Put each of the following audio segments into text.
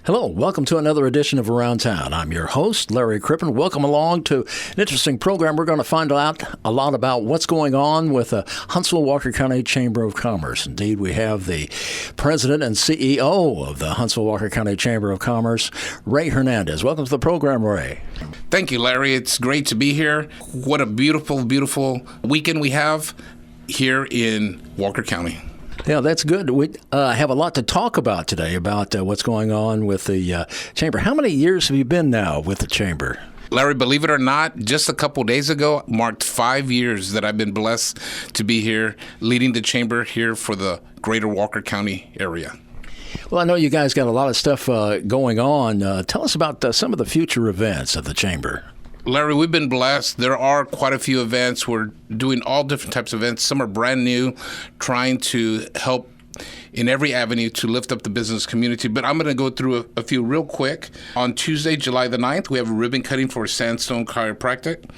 Hello, welcome to another edition of Around Town. I'm your host, Larry Crippen. Welcome along to an interesting program. We're going to find out a lot about what's going on with the Huntsville-Walker County Chamber of Commerce. Indeed, we have the president and CEO of the Huntsville-Walker County Chamber of Commerce, Ray Hernandez. Welcome to the program, Ray. Thank you, Larry. It's great to be here. What a beautiful, beautiful weekend we have here in Walker County. Yeah, that's good. We have a lot to talk about today about what's going on with the Chamber. How many years have you been now with the Chamber? Larry, believe it or not, just a couple days ago marked 5 years that I've been blessed to be here leading the Chamber here for the greater Walker County area. Well, I know you guys got a lot of stuff going on. Tell us about some of the future events of the Chamber. Larry, we've been blessed. There are quite a few events. We're doing all different types of events. Some are brand new, trying to help in every avenue to lift up the business community. But I'm going to go through a few real quick. On Tuesday, July the 9th, we have a ribbon cutting for Sandstone Chiropractic.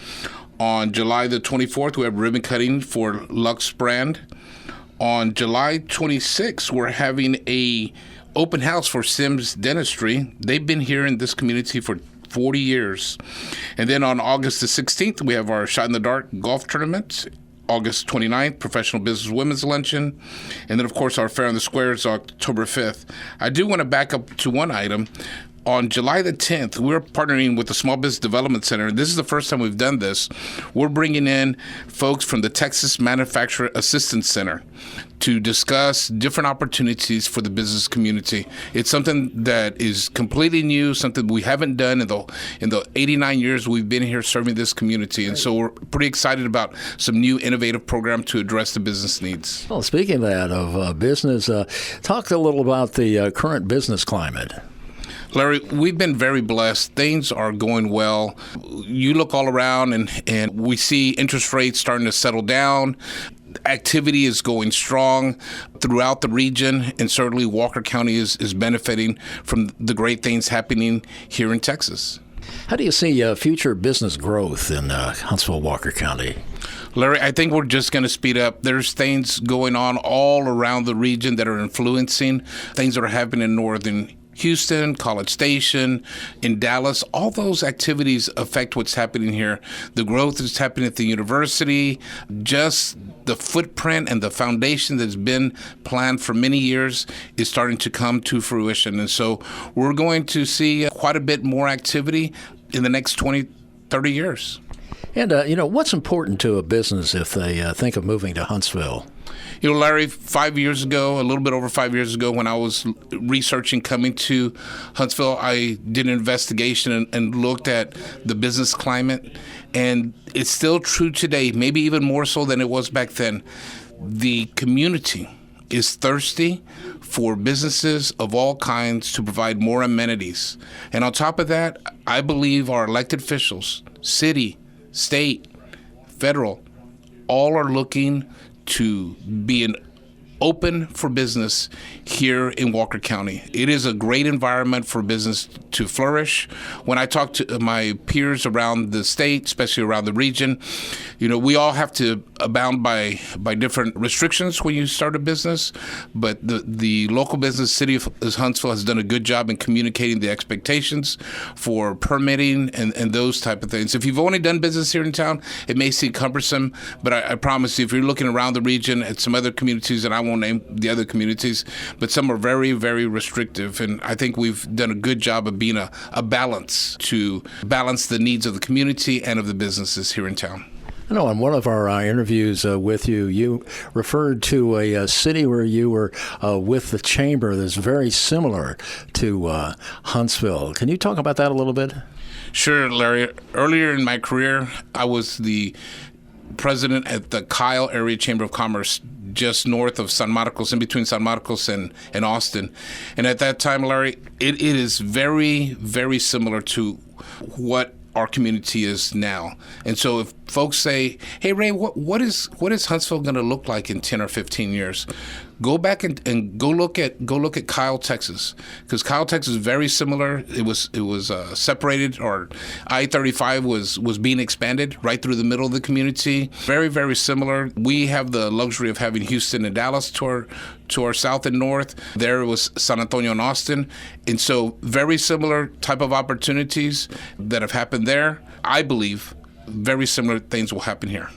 On July the 24th, we have ribbon cutting for Lux Brand. On July 26th, we're having a open house for Sims Dentistry. They've been here in this community for 40 years. And then on August the 16th, we have our Shot in the Dark golf tournament. August 29th, Professional Business Women's Luncheon. And then, of course, our Fair on the Square is October 5th. I do want to back up to one item. On July the 10th, we're partnering with the Small Business Development Center. This is the first time we've done this. We're bringing in folks from the Texas Manufacturer Assistance Center to discuss different opportunities for the business community. It's something that is completely new, something we haven't done in the 89 years we've been here serving this community. And so we're pretty excited about some new innovative program to address the business needs. Well, speaking of that, of business, talk a little about the current business climate. Larry, we've been very blessed. Things are going well. You look all around and we see interest rates starting to settle down. Activity is going strong throughout the region, and certainly Walker County is benefiting from the great things happening here in Texas. How do you see future business growth in Huntsville-Walker County? Larry, I think we're just going to speed up. There's things going on all around the region that are influencing things that are happening in northern Houston, College Station, in Dallas. All those activities affect what's happening here. The growth that's happening at the university, just the footprint and the foundation that's been planned for many years is starting to come to fruition. And so we're going to see quite a bit more activity in the next 20, 30 years. And, what's important to a business if they think of moving to Huntsville? You know, Larry, 5 years ago, a little bit over 5 years ago, when I was researching coming to Huntsville, I did an investigation and looked at the business climate. And it's still true today, maybe even more so than it was back then. The community is thirsty for businesses of all kinds to provide more amenities. And on top of that, I believe our elected officials, city, state, federal, all are looking to be open for business here in Walker County. It is a great environment for business to flourish. When I talk to my peers around the state, especially around the region, we all have to abound by different restrictions when you start a business, but the local business city of Huntsville has done a good job in communicating the expectations for permitting and those type of things. If you've only done business here in town, it may seem cumbersome, but I promise you, if you're looking around the region at some other communities, and I won't name the other communities, but some are very, very restrictive. And I think we've done a good job of being a balance to balance the needs of the community and of the businesses here in town. I know in one of our interviews with you, you referred to a city where you were with the Chamber that's very similar to Huntsville. Can you talk about that a little bit? Sure, Larry. Earlier in my career, I was the president at the Kyle Area Chamber of Commerce, just north of San Marcos, in between San Marcos and Austin. And at that time, Larry, it is very, very similar to what our community is now. And so if folks say, hey, Ray, what is Huntsville going to look like in 10 or 15 years? go back and go look at Kyle, Texas, because Kyle, Texas is very similar. It was separated, or I-35 was being expanded right through the middle of the community. Very, very similar. We have the luxury of having Houston and Dallas to our south and north. There was San Antonio and Austin, and so very similar type of opportunities that have happened there. I believe very similar things will happen here.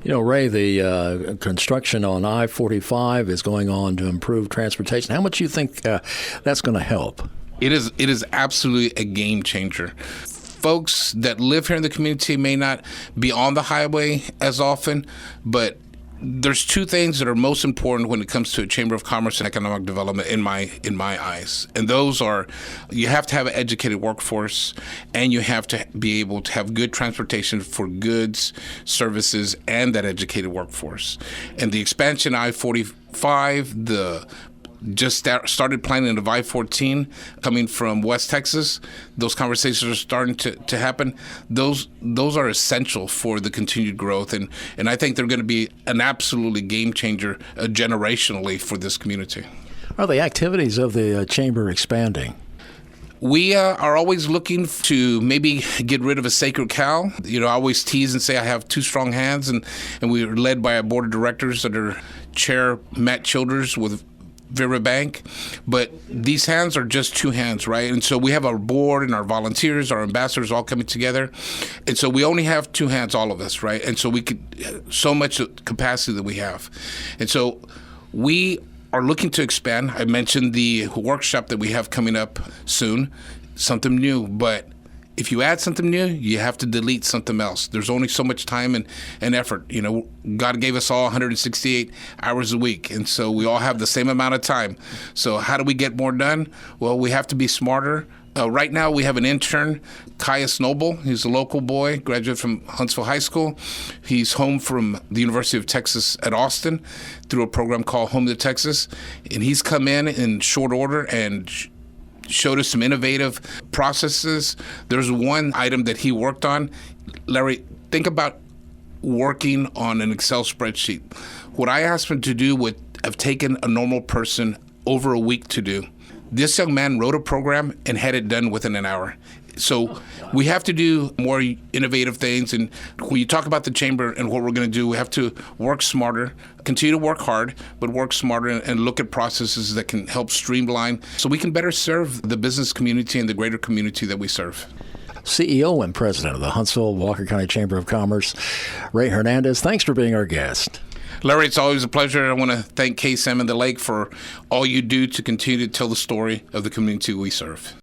You know, Ray, the construction on I-45 is going on to improve transportation. How much do you think that's going to help? It is absolutely a game changer. Folks that live here in the community may not be on the highway as often, but there's two things that are most important when it comes to a Chamber of Commerce and Economic Development in my eyes. And those are, you have to have an educated workforce, and you have to be able to have good transportation for goods, services, and that educated workforce. And the expansion I-45, started planning the I-14 coming from West Texas. Those conversations are starting to happen. Those are essential for the continued growth, and I think they're going to be an absolutely game changer generationally for this community. Are the activities of the Chamber expanding? We are always looking to maybe get rid of a sacred cow. You know, I always tease and say I have two strong hands, and we're led by a board of directors under Chair Matt Childers with Vera Bank, but these hands are just two hands, right? And so we have our board and our volunteers, our ambassadors all coming together, and so we only have two hands, all of us, right? And so we could, so much capacity that we have, and so we are looking to expand. I mentioned the workshop that we have coming up soon, something new, but if you add something new, you have to delete something else. There's only so much time and effort. You know, God gave us all 168 hours a week, and so we all have the same amount of time. So how do we get more done? Well, we have to be smarter. Right now, we have an intern, Caius Noble. He's a local boy, graduate from Huntsville High School. He's home from the University of Texas at Austin through a program called Home to Texas, and he's come in short order and showed us some innovative processes. There's one item that he worked on. Larry, think about working on an Excel spreadsheet. What I asked him to do would have taken a normal person over a week to do. This young man wrote a program and had it done within an hour. So we have to do more innovative things. And when you talk about the Chamber and what we're going to do, we have to work smarter, continue to work hard, but work smarter and look at processes that can help streamline so we can better serve the business community and the greater community that we serve. CEO and President of the Huntsville-Walker County Chamber of Commerce, Ray Hernandez, thanks for being our guest. Larry, it's always a pleasure. I want to thank KSAM and the Lake for all you do to continue to tell the story of the community we serve.